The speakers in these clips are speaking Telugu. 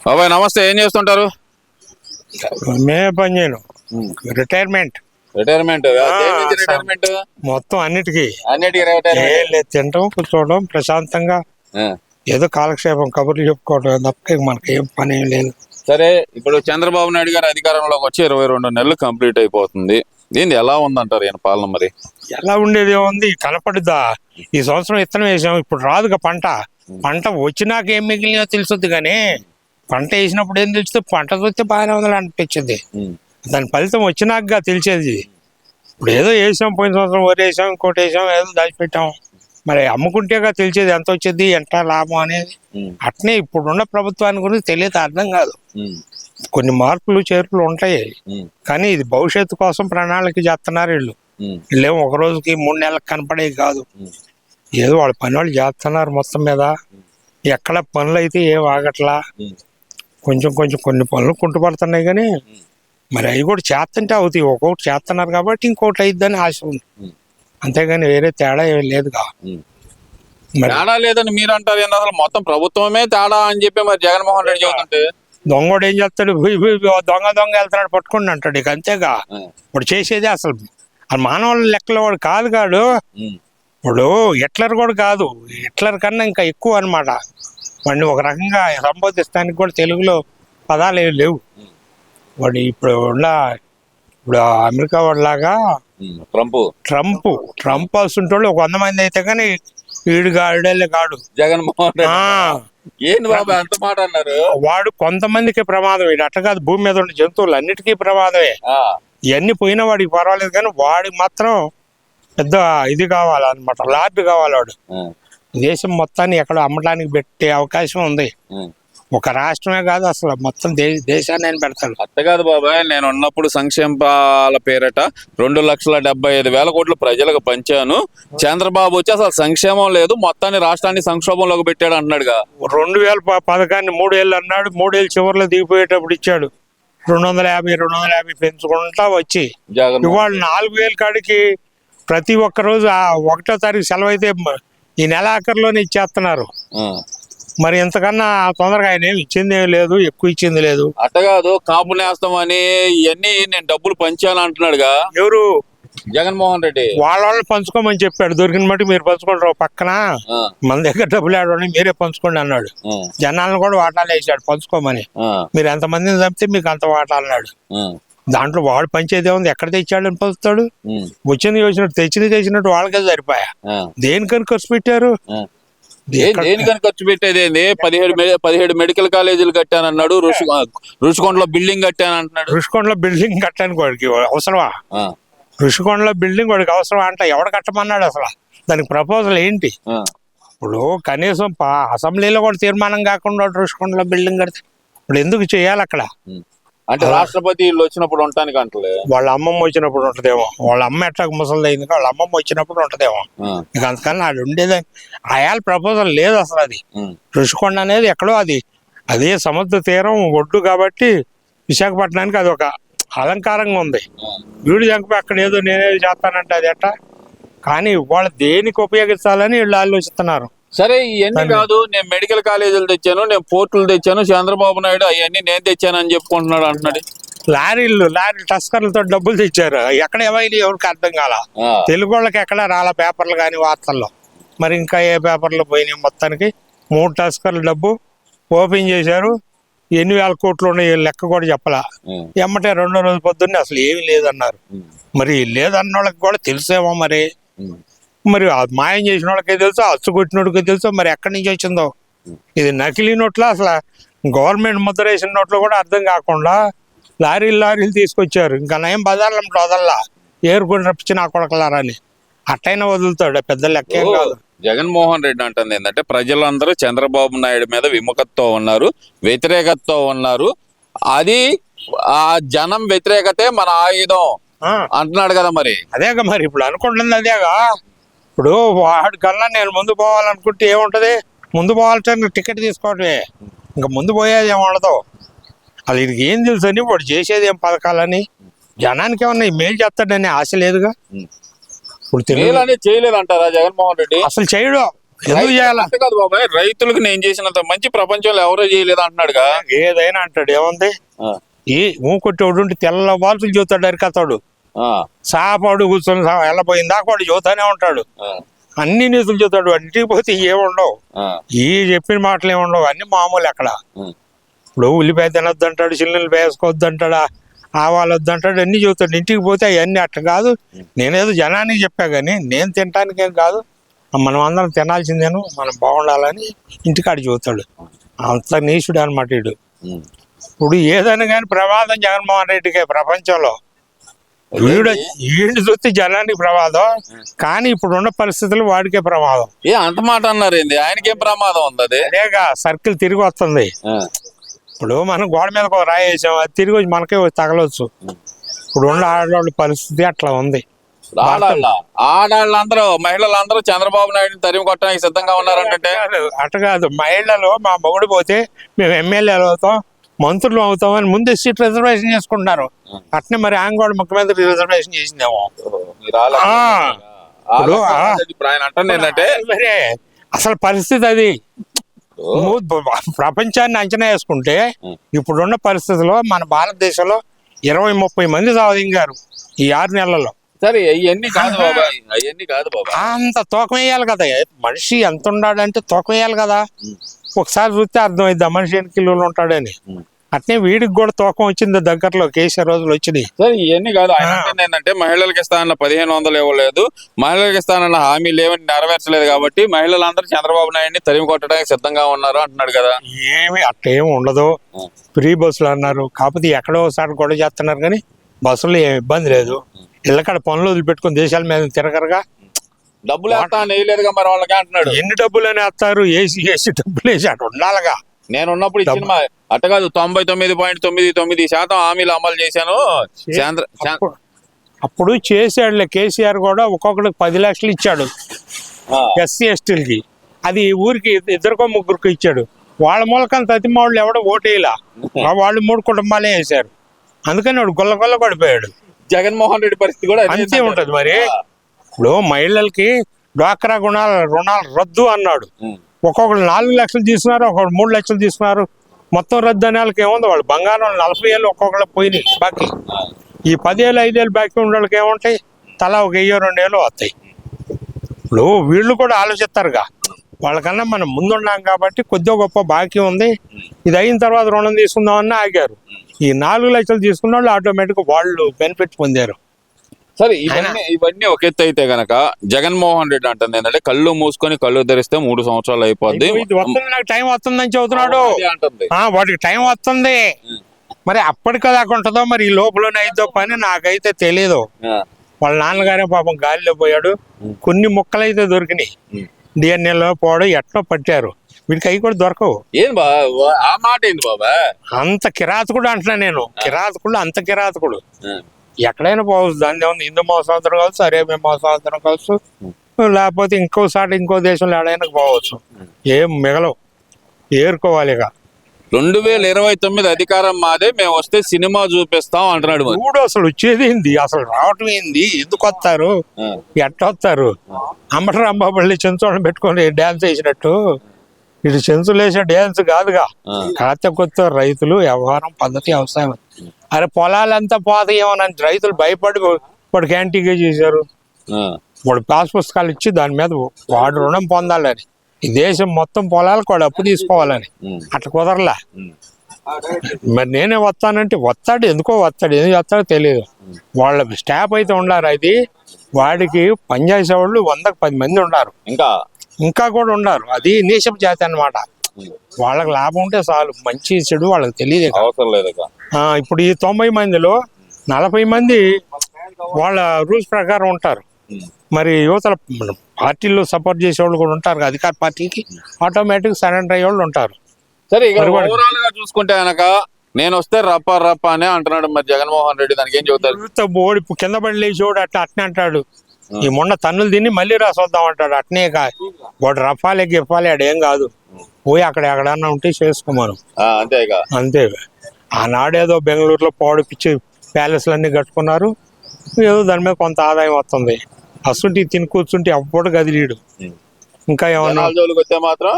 బాబాయ్ నమస్తే, ఏం చేస్తుంటారు? మేమే పని చేయను, రిటైర్మెంట్. రిటైర్మెంట్ మొత్తం అన్నిటికీ రిటైర్మెంట్. తినటం, కూర్చోవడం, ప్రశాంతంగా ఏదో కాలక్షేపం, కబుర్లు చెప్పుకోవడం తప్ప మనకి ఏం పని ఏం లేదు. సరే, ఇప్పుడు చంద్రబాబు నాయుడు గారు అధికారంలోకి వచ్చి 22 నెలలు కంప్లీట్ అయిపోతుంది. దీన్ని ఎలా ఉందంటారు ఈయన పాలన? మరి ఎలా ఉండేది ఏముంది, కనపడుద్దా? ఈ సంవత్సరం ఇత్తనం వేసాం, ఇప్పుడు రాదుగా పంట. పంట వచ్చినాక ఏం మిగిలినో తెలుసుద్ది, కానీ పంట వేసినప్పుడు ఏం తెలుస్తుంది? పంట చూస్తే బాగానే ఉందని అనిపించింది. దాని ఫలితం వచ్చినాక తెలిసేది. ఇప్పుడు ఏదో వేసాం, పోయిన సంవత్సరం వరి వేసాం, ఇంకోటి వేసాం, ఏదో దాచిపెట్టాం. మరి అమ్ముకుంటేగా తెలిసేది ఎంత వచ్చేది, ఎంత లాభం అనేది. అట్నే ఇప్పుడున్న ప్రభుత్వాన్ని గురించి తెలియదు, అర్థం కాదు. కొన్ని మార్పులు చేర్పులు ఉంటాయి, కానీ ఇది భవిష్యత్తు కోసం ప్రణాళిక చేస్తున్నారు వీళ్ళు. వీళ్ళేమో ఒక రోజుకి 3 నెలలకు కనపడేవి కాదు. ఏదో వాళ్ళ పని వాళ్ళు చేస్తున్నారు. మొత్తం మీద ఎక్కడ పనులు అయితే ఏం ఆగట్లా. కొంచెం కొంచెం కొన్ని పనులు కుంటుపడుతున్నాయి, కానీ మరి అవి కూడా చేస్తుంటే అవుతాయి. ఒక్కొక్కటి చేస్తున్నారు కాబట్టి ఇంకోటి అయిద్దని ఆశ ఉంది, అంతేగాని వేరే తేడా ఏం లేదుగా. తేడా లేదని మీరు అంటారు, అసలు మొత్తం ప్రభుత్వమే తేడా అని చెప్పి మరి జగన్మోహన్ రెడ్డి చెబుతుంటే దొంగడు ఏం చేస్తాడు? దొంగ వెళ్తున్నాడు పట్టుకుని అంటాడు. ఇక అంతేగా ఇప్పుడు చేసేది. అసలు మానవుల లెక్కలో వాడు కాదు కాడు. ఇప్పుడు హిట్లర్ కూడా కాదు, హిట్లర్ కన్నా ఇంకా ఎక్కువ అనమాట. వాడిని ఒక రకంగా సంబోధిస్తానికి కూడా తెలుగులో పదాలు ఏమి లేవు. వాడు ఇప్పుడు అమెరికా వాడిలాగా ట్రంప్ వస్తుంటాడు. ఒక 100 మంది అయితే కానీ వీడేళ్ళే కాడు జగన్మోహన్ ఏంటి బాబా అంత మాట అన్నారు? వాడు కొంతమందికి ప్రమాదం, వీడు అట్ట కాదు. భూమి మీద ఉన్న జంతువులు అన్నిటికీ ప్రమాదమే. ఇవన్నీ పోయినా వాడికి పర్వాలేదు, కానీ వాడికి మాత్రం పెద్ద ఇది కావాలన్నమాట, లార్డ్ కావాలి. వాడు దేశం మొత్తాన్ని ఎక్కడ అమ్మడానికి పెట్టే అవకాశం ఉంది. ఒక రాష్ట్రమే కాదు, అసలు మొత్తం దేశాన్ని ఆయన పెడతాడు. అట్ట కాదు బాబాయ్, నేను ఉన్నప్పుడు సంక్షేమాల పేరట 2,75,000 కోట్లు ప్రజలకు పంచాను. చంద్రబాబు వచ్చి అసలు సంక్షేమం లేదు, మొత్తాన్ని రాష్ట్రాన్ని సంక్షోభంలోకి పెట్టాడు అంటున్నాడుగా. 2000 పథకాన్ని 3 ఏళ్ళు అన్నాడు, 3 ఏళ్ళు చివరిలో దిగిపోయేటప్పుడు ఇచ్చాడు. 250 పెంచుకుంటా వచ్చి ఇవాళ 4,000 కాడికి ప్రతి ఒక్క రోజు 1వ తారీఖు సెలవు అయితే ఈ నెల ఆఖరిలోనే ఇచ్చేస్తున్నారు. మరి ఇంతకన్నా తొందరగా ఆయన ఏమి ఇచ్చింది ఏమి లేదు, ఎక్కువ ఇచ్చింది లేదు. అట్టగాదు, కాపు నేస్తం అని ఇవన్నీ నేను డబ్బులు పంచాను అంటున్నాడుగా. ఎవరు? జగన్మోహన్ రెడ్డి. వాళ్ళని పంచుకోమని చెప్పాడు. దొరికిన మట్టి మీరు పంచుకుంటారు, పక్కన మన దగ్గర డబ్బులు ఆడని మీరే పంచుకోండి అన్నాడు. జనాలను కూడా వాటాలు వేసాడు పంచుకోమని. మీరు ఎంతమందిని చంపితే మీకు అంత వాటాలు అన్నాడు. దాంట్లో వాడు పంచేదే ఉంది, ఎక్కడ తెచ్చాడని పంచుతాడు. వచ్చింది తెచ్చినట్టు వాళ్ళకే సరిపోయా. దేనికని ఖర్చు పెట్టారు? దేనికని ఖర్చు పెట్టేది ఏంది? 17 మెడికల్ కాలేజీలు కట్టానన్నాడు. రుషికొండలో బిల్డింగ్ కట్టాను అంటున్నాడు. రుషికొండలో బిల్డింగ్ కట్టానికి వాడికి అవసరమా? రుషికొండలో బిల్డింగ్ వాడికి అవసరమా అంట? ఎవడు కట్టమన్నాడు అసలు? దానికి ప్రపోజల్ ఏంటి? ఇప్పుడు కనీసం అసెంబ్లీలో కూడా తీర్మానం కాకుండా రుషికొండలో బిల్డింగ్ కడితే ఇప్పుడు ఎందుకు చేయాలి అక్కడ? అంటే రాష్ట్రపతి ఇల్లు వచ్చినప్పుడు ఉండటానికి అంటలే, వాళ్ళ అమ్మమ్మ వచ్చినప్పుడు ఉంటదేమో. వాళ్ళ అమ్మ ఎట్లా ముసలి అయింది, వాళ్ళ అమ్మమ్మ వచ్చినప్పుడు ఉంటదేమో. ఇక అంతకన్నా అది ఉండేది ఆయాల ప్రపోజల్ లేదు అసలు. అది రుషికొండ అనేది ఎక్కడో, అదే సముద్ర తీరం ఒడ్డు కాబట్టి విశాఖపట్నానికి అది ఒక అలంకారంగా ఉంది. వీడు చంపి అక్కడ ఏదో నేనేది చేస్తానంటే అది ఎట్టా? కానీ వాళ్ళు దేనికి ఉపయోగించాలని వీళ్ళు ఆలోచిస్తున్నారు. సరే, ఇవన్నీ కాదు, నేను మెడికల్ కాలేజీలు తెచ్చాను, నేను పోర్టులు తెచ్చాను, చంద్రబాబు నాయుడు అవన్నీ నేను తెచ్చాను అని చెప్పుకుంటున్నాడు అంటున్నాడు. లారీ టస్కర్లతో డబ్బులు తెచ్చారు. ఎక్కడ ఏమైనా ఎవరికి అర్థం కాల. తెలుగు వాళ్ళకి ఎక్కడ రాలా పేపర్లు కానీ వార్తల్లో. మరి ఇంకా ఏ పేపర్లు పోయినాయి? మొత్తానికి 3 టస్కర్ల డబ్బు ఓపెన్ చేశారు. ఎన్ని వేల కోట్లు ఉన్నాయి లెక్క కూడా చెప్పలా. ఎమ్మటే 2వ రోజు పొద్దున్నే అసలు ఏమి లేదన్నారు. మరి లేదన్న వాళ్ళకి కూడా తెలుసేమో. మరి మాయం చేసిన వాళ్ళకే తెలుసు, అచ్చు కొట్టినోడికే తెలుసు. మరి ఎక్కడి నుంచి వచ్చిందో ఇది? నకిలీ నోట్లో అసలు గవర్నమెంట్ ముద్ర వేసిన నోట్లో కూడా అర్థం కాకుండా లారీలు తీసుకొచ్చారు. ఇంకా నయం బజార్లో వదల్లా, ఏరుకొని రప్పించి నా కొడకలారని అట్టైనా వదులుతాడు. పెద్ద లెక్కేం కాదు. జగన్మోహన్ రెడ్డి అంటుంది ఏంటంటే ప్రజలందరూ చంద్రబాబు నాయుడు మీద విముఖతతో ఉన్నారు, వ్యతిరేకతతో ఉన్నారు. అది ఆ జనం వ్యతిరేకతే మన ఆయుధం అంటున్నాడు కదా. మరి అదేగా మరి ఇప్పుడు అనుకుంటుంది అదేగా. ఇప్పుడు వాడి కన్నా నేను ముందు పోవాలనుకుంటే ఏముంటది? ముందు పోవాలంటే టికెట్ తీసుకోవటమే, ఇంకా ముందు పోయేది ఏముండదు. అది ఇది ఏం తెలుసు అని వాడు చేసేది ఏం పథకాలని? జనానికి ఏమన్నా మేలు చేస్తాడని ఆశ లేదుగా. ఇప్పుడు చేయలేదంటారా జగన్మోహన్ రెడ్డి? అసలు చేయడు. ఎందుకు చేయాల? అంతే కాదు బాబాయ్, రైతులకు నేను చేసినంత మంచి ప్రపంచంలో ఎవరో చేయలేదు అంటున్నాడుగా. ఏదైనా అంటాడు, ఏముంది ఈ ఊకొట్టేవాడు ఉంటే తెల్ల బాల్సులు చూస్తాడు, అరికతాడు, సాపాడు కూర్చొని వెళ్ళపోయింది దాకా వాడు చూతానే ఉంటాడు, అన్ని నీతులు చూస్తాడు. ఇంటికి పోతే ఏముండవు, ఈ చెప్పిన మాటలు ఏముండవు, అన్ని మామూలు. అక్కడ ఇప్పుడు ఉల్లిపాయ తినొద్దు అంటాడు, చిల్లుల్లిపాయ వేసుకోవద్దు అంటాడా, ఆవాలు వద్దు అంటాడు, అన్ని చూస్తాడు. ఇంటికి పోతే అవన్నీ అట్లా కాదు. నేనేదో జనానికి చెప్పా కానీ నేను తినటానికేం కాదు, మనం అందరం తినాల్సిందేను, మనం బాగుండాలని ఇంటికాడ చూస్తాడు. అంత నీచుడు అనమాట వీడు. ఇప్పుడు ఏదైనా కానీ ప్రమాదం జగన్మోహన్ రెడ్డికే ప్రపంచంలో. వీడిని చూస్తే జనానికి ప్రమాదం, కానీ ఇప్పుడున్న పరిస్థితులు వాడికే ప్రమాదం. అంత మాట అన్నారు ఏంది? ఆయనకేం ప్రమాదం ఉంది? అదేగా సర్కిల్ తిరిగి వస్తుంది. ఇప్పుడు మనం గోడ మీద ఒక రాయి వేసాం, అది తిరిగి వచ్చి మనకే తగలవచ్చు. ఇప్పుడు ఉన్న ఆడవాళ్ళ పరిస్థితి అట్లా ఉంది. ఆడాళ్ళందరూ మహిళలందరూ చంద్రబాబు నాయుడు తరిమి కొట్టడానికి సిద్ధంగా ఉన్నారంటే అట్ట కాదు. మహిళలు మా మొగుడు పోతే మేము ఎమ్మెల్యేలు అవుతాం, మంత్రులు అవుతాం అని ముందు సీట్ రిజర్వేషన్ చేసుకుంటున్నారు. అట్నే మరి ఆయన కూడా ముఖ్యమంత్రి రిజర్వేషన్ చేసిందేమో. ఏంటంటే మరి అసలు పరిస్థితి అది. ప్రపంచాన్ని అంచనా వేసుకుంటే ఇప్పుడున్న పరిస్థితిలో మన భారతదేశంలో 20-30 మంది సాధించారు ఈ 6 నెలల్లో. సరే అవన్నీ కాదు బాబాయ్, అవన్నీ కాదు బాబాయ్, అంత తూకం వేయాలి కదా. మనిషి ఎంత ఉన్నాడంటే తూకం వేయాలి కదా. ఒకసారి చూస్తే అర్థమైద్ది మనిషి ఎన్ని కిలోలు ఉంటాడని. అట్నే వీడికి కూడా తూకం వచ్చింది దగ్గరలో, కేసీఆర్ రోజులు వచ్చినాయి. సరే ఇవన్నీ కాదు. ఆయన ఏంటంటే మహిళలకు ఇస్తానన్న 1500 ఇవ్వలేదు, మహిళలకు ఇస్తానన్న హామీలు ఏమని నెరవేర్చలేదు కాబట్టి మహిళలందరూ చంద్రబాబు నాయుడిని తరిమి కొట్టడానికి సిద్ధంగా ఉన్నారు అంటున్నాడు కదా. ఏమి అట్టేమి ఉండదు. ఫ్రీ బస్సులు అన్నారు, కాకపోతే ఎక్కడో ఒకసారి గొడవ చేస్తున్నారు కానీ బస్సులో ఏమి ఇబ్బంది లేదు. ఇళ్ళకాడ పనులు వదిలిపెట్టుకుని దేశాల మీద తిరగరుగా. డబ్బులు వేయలేదుగా మరి వాళ్ళకి అంటున్నాడు. ఎన్ని డబ్బులు అని వేస్తారు? ఏసీ డబ్బులు వేసి అటు ఉండాలిగా. నేను ఉన్నప్పుడు ఇచ్చిన అట్ట కాదు, 99.99% హామీలు అమలు చేశాను. అప్పుడు చేసాడులే కేసీఆర్ కూడా. ఒక్కొక్కడికి 10 లక్షలు ఇచ్చాడు ఎస్సీ ఎస్టీలకి. అది ఊరికి 2-3 ఇచ్చాడు. వాళ్ళ మూలకం తతిమాళ్ళు ఎవడో ఓటేలా, వాళ్ళు 3 కుటుంబాలే వేశారు. అందుకని వాడు గొల్ల పడిపోయాడు. జగన్మోహన్ రెడ్డి పరిస్థితి కూడా అంతే ఉంటది మరి. ఇప్పుడు మహిళలకి డ్వాక్రా రుణాలు రద్దు అన్నాడు. ఒక్కొక్కరు 4 లక్షలు తీసుకున్నారు, ఒక్కొక్కరు 3 లక్షలు తీసుకున్నారు. మొత్తం రద్దు అనే వాళ్ళకి ఏముంది? వాళ్ళు బంగారం 40 ఏళ్ళు ఒక్కొక్కరు పోయినాయి బాకీ. ఈ 10 ఏళ్ళు 5 ఏళ్ళు బాకీ ఉన్న వాళ్ళకి ఏముంటాయి? తలా 1-2 ఏళ్ళు వస్తాయి. ఇప్పుడు వీళ్ళు కూడా ఆలోచిస్తారుగా, వాళ్ళకన్నా మనం ముందున్నాం కాబట్టి కొద్దిగా గొప్ప బాకీ ఉంది, ఇది అయిన తర్వాత రుణం తీసుకుందామని ఆగారు. ఈ 4 లక్షలు తీసుకున్న వాళ్ళు ఆటోమేటిక్ వాళ్ళు బెనిఫిట్ పొందారు. సరే ఇవన్నీ ఒక ఎత్తు అయితే గనక జగన్మోహన్ రెడ్డి అంటుంది ఏంటంటే కళ్ళు మూసుకొని కళ్ళు తెరిస్తే 3 సంవత్సరాలు అయిపోద్ది, నాకు టైం వస్తుందని చెబుతున్నాడు. వాటికి టైం వస్తుంది, మరి అప్పటికే దాకా ఉంటుందో మరి ఈ లోపలనే అయిద్దో పని నాకైతే తెలియదు. వాళ్ళ నాన్నగారే పాపం గాలిలో పోయాడు, కొన్ని ముక్కలైతే దొరికినాయి, డిఎన్ఏలో పోవడం ఎట్లా పట్టారు. వీడికి అవి కూడా దొరకవు. ఏం ఆ మాట ఏంది బాబా? అంత కిరాతకుడు అంటున్నా నేను. కిరాతకుడు అంత కిరాతకుడు ఎక్కడైనా పోవచ్చు. దాని ఏముంది? హిందూ మహాసముద్రం కావచ్చు, అరేబియా మహాసముద్రం కావచ్చు, లేకపోతే ఇంకోసారి ఇంకో దేశంలో ఎడైనా పోవచ్చు. ఏం మిగలవు, ఏరుకోవాలి. ఇక 2029 అధికారం మాదే, మేము వస్తే సినిమా చూపిస్తాం అంటున్నాడు. చూడు అసలు వచ్చేది ఏంది, అసలు రావటం ఏంది, ఎందుకు వస్తారు, ఎట్ట వస్తారు? అంబటి రాంబాబు చెంచులను పెట్టుకొని డ్యాన్స్ వేసినట్టు ఇటు చెంచులు వేసే డ్యాన్స్ కాదుగా. కాకపోతే కొత్త రైతులు వ్యవహారం పద్ధతి వ్యవసాయం. అరే పొలాలంతా పోతాయేమోనని రైతులు భయపడి వాడు క్యాంటీగా చేశారు. వాడు పాస్ పుస్తకాలు ఇచ్చి దాని మీద వాడు రుణం పొందాలని, ఈ దేశం మొత్తం పొలాలకు వాడు అప్పు తీసుకోవాలని. అట్లా కుదరలా. మరి నేనే వస్తానంటే వస్తాడు, ఎందుకో వస్తాడు, ఎందుకు వస్తాడో తెలియదు. వాళ్ళ స్టాఫ్ అయితే ఉండారు. అది వాడికి పనిచేసేవాళ్ళు 100కి 10 మంది ఉన్నారు, ఇంకా కూడా ఉన్నారు. అది నీచపు జాతి అన్నమాట. వాళ్ళకి లాభం ఉంటే చాలు, మంచి చెడు వాళ్ళకి తెలియదు. ఇప్పుడు ఈ 90 మందిలో 40 మంది వాళ్ళ రూల్స్ ప్రకారం ఉంటారు. మరి యువతల పార్టీలో సపోర్ట్ చేసేవాళ్ళు కూడా ఉంటారు, అధికార పార్టీకి ఆటోమేటిక్ సరెండర్ అయ్యే వాళ్ళు ఉంటారు. సరే ఓవరాల్ గా చూసుకుంటే కనుక నేను వస్తే రప్ప అనే అంటున్నాడు మరి జగన్మోహన్ రెడ్డి. దానికి ఏం చెబుతారు? ఓడి కింద పడి లేచేవాడు అట్నే అంటాడు. ఈ మొన్న తన్నులు తిని మళ్ళీ రాసొద్దాం అంటాడు. అట్నే వాడు రఫాలే గిఫాలే ఆడేం కాదు, పోయి అక్కడ ఎక్కడన్నా ఉంటే చేసుకోమను. అంతే. ఆనాడేదో బెంగళూరులో పాడు పిచ్చి ప్యాలెస్లన్నీ కట్టుకున్నారు, ఏదో దాని మీద కొంత ఆదాయం వస్తుంది. అసలు తిని కూర్చుంటే అప్పుడు కదిలీడు. ఇంకా ఏమన్నా జనాల జోలికి వస్తే మాత్రం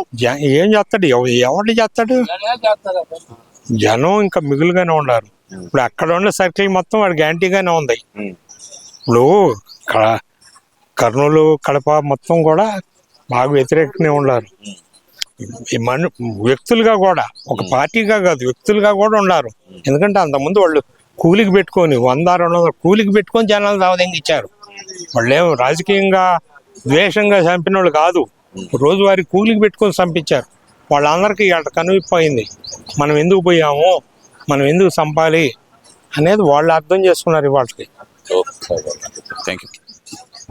ఏం చేస్తాడు? ఎవరు చేస్తాడు? జనం ఇంకా మిగులుగానే ఉన్నారు. ఇప్పుడు అక్కడ ఉన్న సర్కిల్ మొత్తం వాడు గ్యారంటీగానే ఉంది. ఇప్పుడు కర్నూలు, కడప మొత్తం కూడా బాగా వ్యతిరేకంగానే ఉన్నారు. వ్యక్తులుగా కూడా, ఒక పార్టీగా కాదు, వ్యక్తులుగా కూడా ఉన్నారు. ఎందుకంటే అంతకుముందు వాళ్ళు కూలికి పెట్టుకొని 100-200 కూలికి పెట్టుకొని జనాలు దావదంగా ఇచ్చారు. వాళ్ళు ఏమో రాజకీయంగా ద్వేషంగా చంపిన వాళ్ళు కాదు, రోజువారీ కూలికి పెట్టుకొని చంపించారు. వాళ్ళందరికీ వాళ్ళ కనువిప్పయింది. మనం ఎందుకు పోయాము, మనం ఎందుకు చంపాలి అనేది వాళ్ళు అర్థం చేసుకున్నారు ఇవాళకి. Thank you.